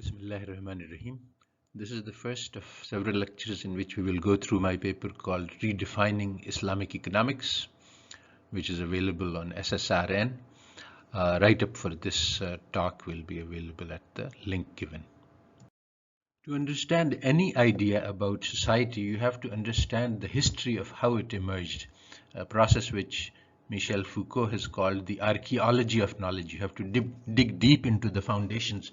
Bismillahirrahmanirrahim. This is the first of several lectures in which we will go through my paper called Redefining Islamic Economics, which is available on SSRN. Write-up for this talk will be available at the link given. To understand any idea about society, you have to understand the history of how it emerged, a process which Michel Foucault has called the archaeology of knowledge. You have to dig deep into the foundations.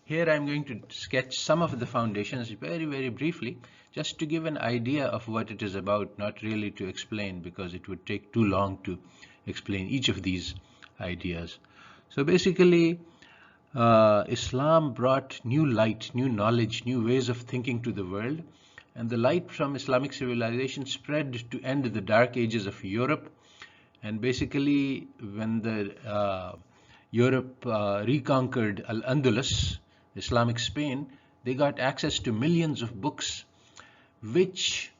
Here I'm going to sketch some of the foundations very, very briefly, just to give an idea of what it is about, not really to explain, because it would take too long to explain each of these ideas. So basically, Islam brought new light, new knowledge, new ways of thinking to the world, and the light from Islamic civilization spread to end the dark ages of Europe. And basically, when the Europe reconquered Al-Andalus, Islamic Spain, they got access to millions of books which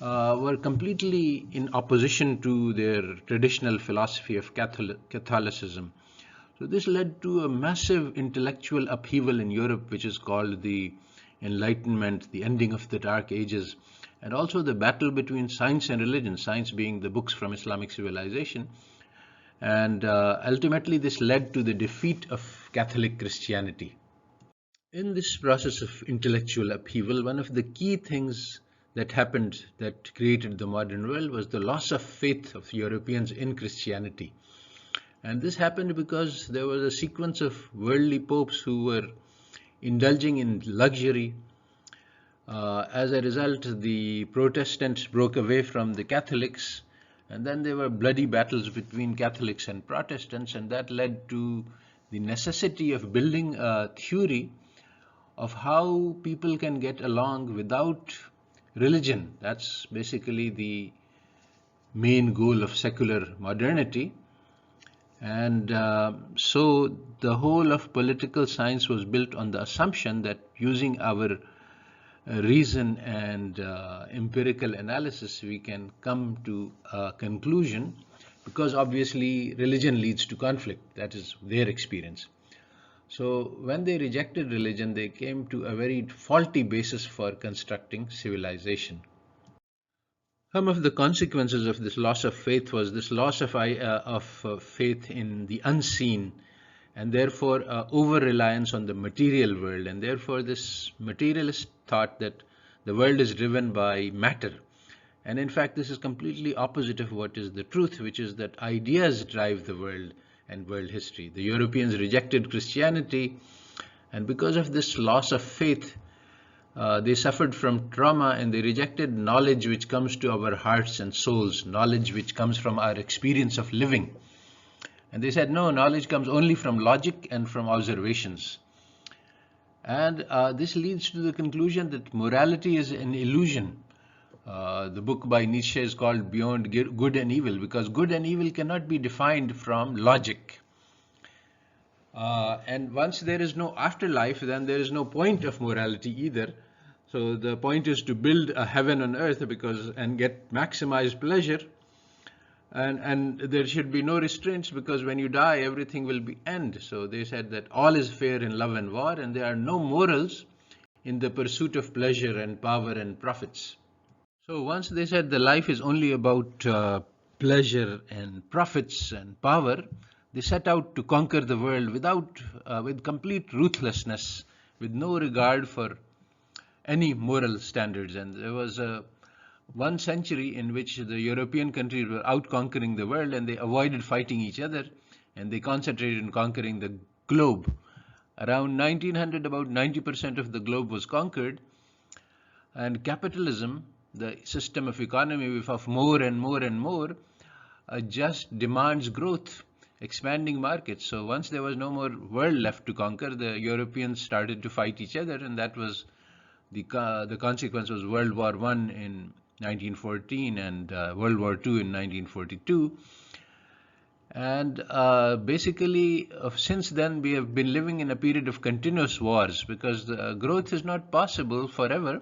were completely in opposition to their traditional philosophy of Catholicism. So this led to a massive intellectual upheaval in Europe, which is called the Enlightenment, the ending of the Dark Ages, and also the battle between science and religion, science being the books from Islamic civilization. And ultimately this led to the defeat of Catholic Christianity. In this process of intellectual upheaval, one of the key things that happened that created the modern world was the loss of faith of Europeans in Christianity. And this happened because there was a sequence of worldly popes who were indulging in luxury. As a result, the Protestants broke away from the Catholics, and then there were bloody battles between Catholics and Protestants, and that led to the necessity of building a theory of how people can get along without religion. That's basically the main goal of secular modernity. And so the whole of political science was built on the assumption that using our reason and empirical analysis, we can come to a conclusion, because obviously religion leads to conflict. That is their experience. So when they rejected religion, they came to a very faulty basis for constructing civilization. Some of the consequences of this loss of faith was this loss of faith in the unseen, and therefore over-reliance on the material world, and therefore this materialist thought that the world is driven by matter. And in fact, this is completely opposite of what is the truth, which is that ideas drive the world and world history. The Europeans rejected Christianity, and because of this loss of faith, they suffered from trauma, and they rejected knowledge which comes to our hearts and souls, knowledge which comes from our experience of living. And they said, no, knowledge comes only from logic and from observations. And this leads to the conclusion that morality is an illusion. The book by Nietzsche is called Beyond Good and Evil, because good and evil cannot be defined from logic. And once there is no afterlife, then there is no point of morality either. So the point is to build a heaven on earth and get maximized pleasure. And there should be no restraints, because when you die, everything will be end. So they said that all is fair in love and war, and there are no morals in the pursuit of pleasure and power and profits. So once they said the life is only about pleasure and profits and power, they set out to conquer the world with complete ruthlessness, with no regard for any moral standards. And there was one century in which the European countries were out conquering the world, and they avoided fighting each other, and they concentrated on conquering the globe. Around 1900, about 90% of the globe was conquered, and capitalism, the system of economy of more and more and more, just demands growth, expanding markets. So once there was no more world left to conquer, the Europeans started to fight each other, and that was the consequence was World War I in 1914 and World War II in 1942. And basically, since then, we have been living in a period of continuous wars, because the growth is not possible forever.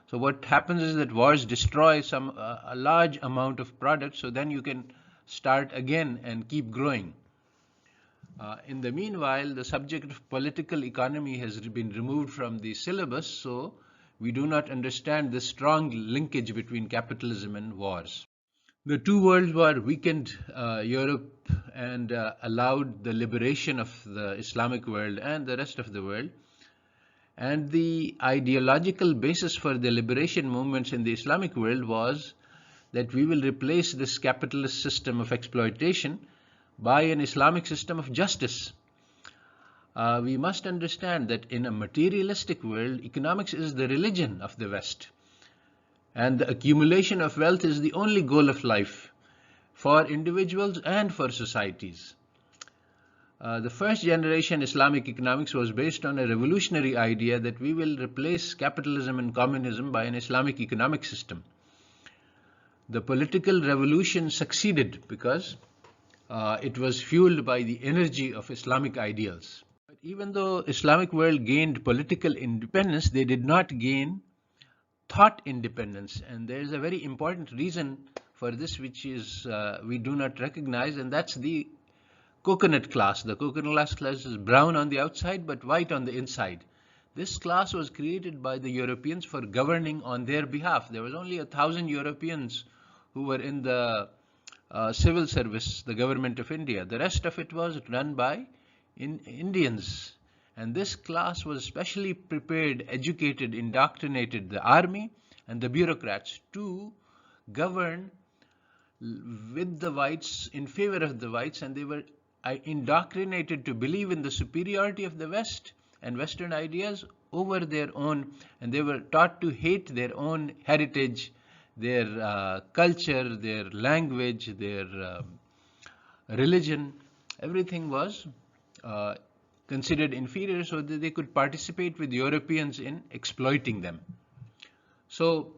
So what happens is that wars destroy a large amount of products, so then you can start again and keep growing. In the meanwhile, the subject of political economy has been removed from the syllabus, so we do not understand the strong linkage between capitalism and wars. The two world war weakened Europe and allowed the liberation of the Islamic world and the rest of the world. And the ideological basis for the liberation movements in the Islamic world was that we will replace this capitalist system of exploitation by an Islamic system of justice. We must understand that in a materialistic world, economics is the religion of the West. And the accumulation of wealth is the only goal of life for individuals and for societies. The first generation Islamic economics was based on a revolutionary idea that we will replace capitalism and communism by an Islamic economic system. The political revolution succeeded because it was fueled by the energy of Islamic ideals. But even though Islamic world gained political independence, they did not gain thought independence, and there is a very important reason for this which is we do not recognize, and that's the coconut class. The coconut class is brown on the outside but white on the inside. This class was created by the Europeans for governing on their behalf. There was only 1,000 Europeans who were in the civil service, the government of India. The rest of it was run by Indians. And this class was specially prepared, educated, indoctrinated the army and the bureaucrats to govern with the whites, in favor of the whites, and they were indoctrinated to believe in the superiority of the West and Western ideas over their own, and they were taught to hate their own heritage, their culture, their language, their religion. Everything was considered inferior so that they could participate with Europeans in exploiting them. So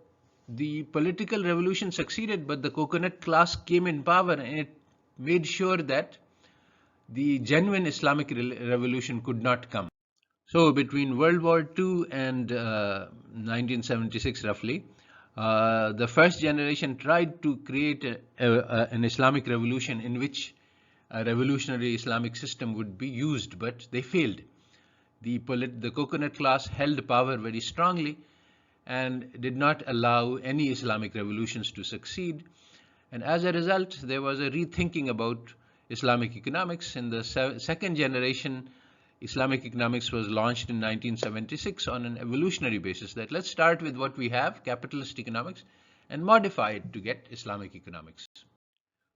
the political revolution succeeded, but the coconut class came in power, and it made sure that the genuine Islamic revolution could not come. So between World War II and 1976 roughly, the first generation tried to create an Islamic revolution in which a revolutionary Islamic system would be used, but they failed. The coconut class held power very strongly and did not allow any Islamic revolutions to succeed. And as a result, there was a rethinking about Islamic economics. In the second generation, Islamic economics was launched in 1976 on an evolutionary basis, that let's start with what we have, capitalist economics, and modify it to get Islamic economics.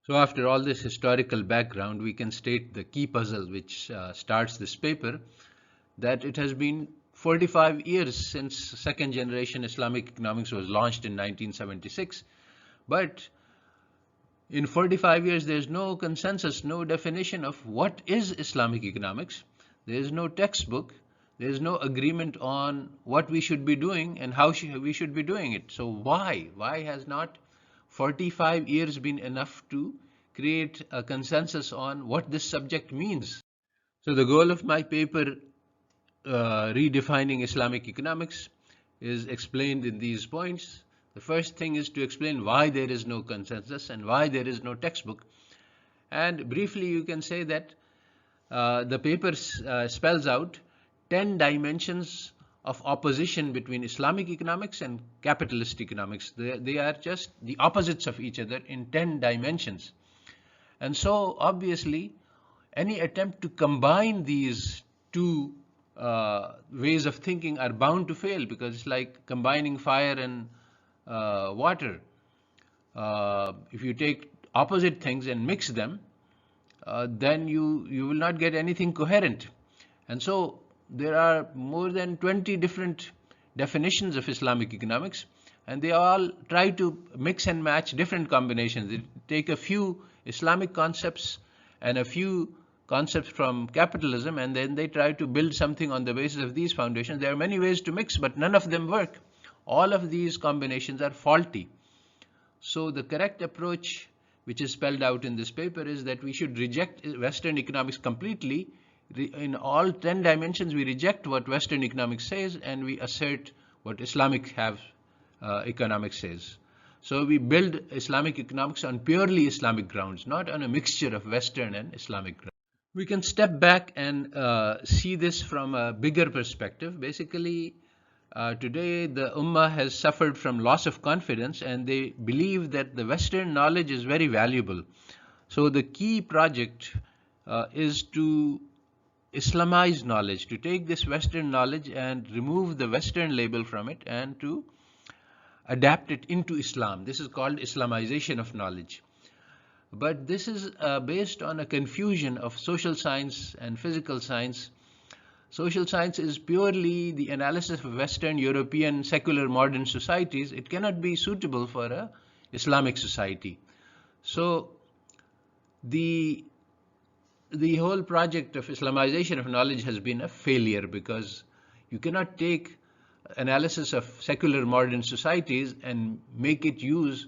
So after all this historical background, we can state the key puzzle which starts this paper, that it has been 45 years since second generation Islamic economics was launched in 1976. But in 45 years, there's no consensus, no definition of what is Islamic economics. There is no textbook. There is no agreement on what we should be doing and how we should be doing it. So why? Why has not 45 years been enough to create a consensus on what this subject means? So the goal of my paper, Redefining Islamic Economics, is explained in these points. The first thing is to explain why there is no consensus and why there is no textbook. And briefly, you can say that the paper spells out 10 dimensions of opposition between Islamic economics and capitalist economics. They are just the opposites of each other in 10 dimensions. And so, obviously, any attempt to combine these two ways of thinking are bound to fail, because it's like combining fire and water. If you take opposite things and mix them, then you will not get anything coherent. And so there are more than 20 different definitions of Islamic economics, and they all try to mix and match different combinations. They take a few Islamic concepts and a few concepts from capitalism, and then they try to build something on the basis of these foundations. There are many ways to mix, but none of them work. All of these combinations are faulty. So the correct approach, which is spelled out in this paper, is that we should reject Western economics completely. In all 10 dimensions, we reject what Western economics says, and we assert what Islamic economics says. So we build Islamic economics on purely Islamic grounds, not on a mixture of Western and Islamic grounds. We can step back and see this from a bigger perspective. Basically, today the Ummah has suffered from loss of confidence, and they believe that the Western knowledge is very valuable. So the key project is to Islamize knowledge, to take this Western knowledge and remove the Western label from it and to adapt it into Islam. This is called Islamization of knowledge. But this is based on a confusion of social science and physical science. Social science is purely the analysis of Western European secular modern societies. It cannot be suitable for an Islamic society. So the whole project of Islamization of knowledge has been a failure, because you cannot take analysis of secular modern societies and make use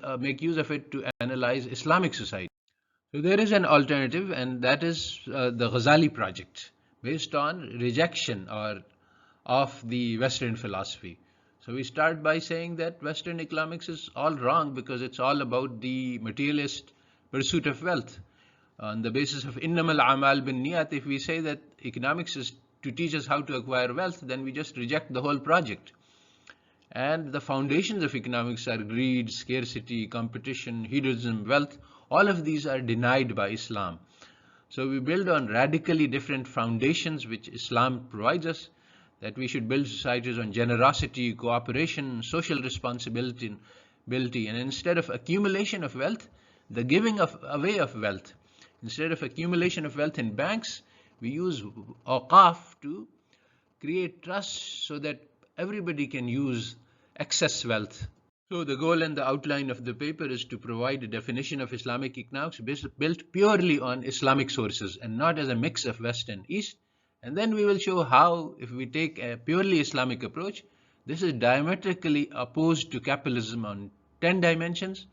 of it to analyze Islamic society. So there is an alternative, and that is the Ghazali project, based on rejection of the Western philosophy. So we start by saying that Western economics is all wrong because it's all about the materialist pursuit of wealth. On the basis of innamal a'mal bin niyat, if we say that economics is to teach us how to acquire wealth, then we just reject the whole project. And the foundations of economics are greed, scarcity, competition, hedonism, wealth. All of these are denied by Islam. So we build on radically different foundations which Islam provides us, that we should build societies on generosity, cooperation, social responsibility, and instead of accumulation of wealth, the giving away of wealth. Instead of accumulation of wealth in banks, we use awqaf to create trust so that everybody can use excess wealth. So the goal and the outline of the paper is to provide a definition of Islamic economics built purely on Islamic sources and not as a mix of West and East. And then we will show how, if we take a purely Islamic approach, this is diametrically opposed to capitalism on 10 dimensions.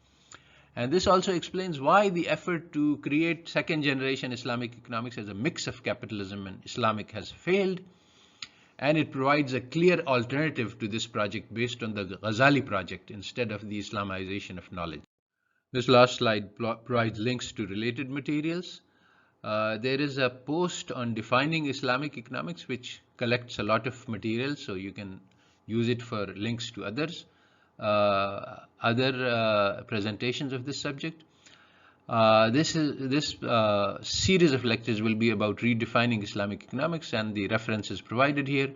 And this also explains why the effort to create second generation Islamic economics as a mix of capitalism and Islamic has failed. And it provides a clear alternative to this project based on the Ghazali project instead of the Islamization of knowledge. This last slide provides links to related materials. There is a post on defining Islamic economics which collects a lot of material, so you can use it for links to other presentations of this subject. This series of lectures will be about redefining Islamic economics, and the reference is provided here.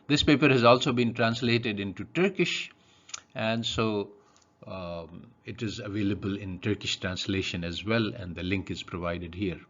This paper has also been translated into Turkish, and so it is available in Turkish translation as well, and the link is provided here.